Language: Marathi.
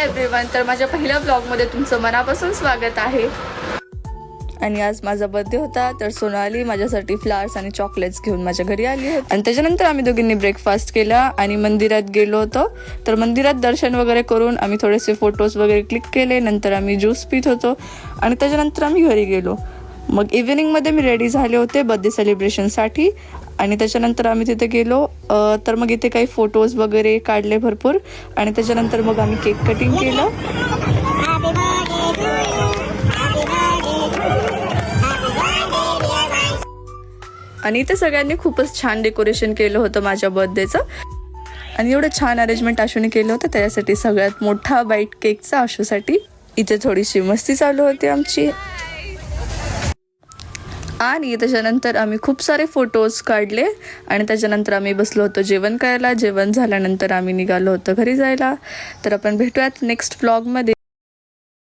एव्हरीवन, तर माझ्या पहिल्या ब्लॉगमध्ये तुमचं मनापासून स्वागत आहे। आणि आज माझा बर्थडे होता, तर सोनाली माझ्यासाठी फ्लावर्स आणि चॉकलेट्स घेऊन माझ्या घरी आली होती। आणि त्याच्यानंतर आम्ही दोघींनी ब्रेकफास्ट केला आणि मंदिरात गेलो होतो। तर मंदिरात दर्शन वगैरे करून आम्ही थोडेसे फोटोज वगैरे क्लिक केले। नंतर आम्ही ज्यूस पित होतो आणि त्याच्यानंतर आम्ही घरी गेलो। मग इव्हिनिंगमध्ये मी रेडी झाले होते बर्थडे सेलिब्रेशनसाठी आणि त्याच्यानंतर आम्ही तिथे गेलो। तर मग इथे काही फोटोज वगैरे काढले भरपूर आणि त्याच्यानंतर मग आम्ही केक कटिंग केलं। आणि इथे सगळ्यांनी खूपच छान डेकोरेशन केलं होतं माझ्या बर्थडेचं आणि एवढं छान अरेंजमेंट आशूने केलं होतं। त्याच्यासाठी सगळ्यात मोठा बाईट केकचा आशूसाठी। इथे थोडीशी मस्ती चालू होती आमची आणि त्याच्यानंतर आम्ही खूप सारे फोटोज काढले आणि त्याच्यानंतर आम्ही बसलो होतो जेवण करायला। जेवण झाल्यानंतर आम्ही निघालो होतो घरी जायला। तर आपण भेटूयात नेक्स्ट व्लॉगमध्ये।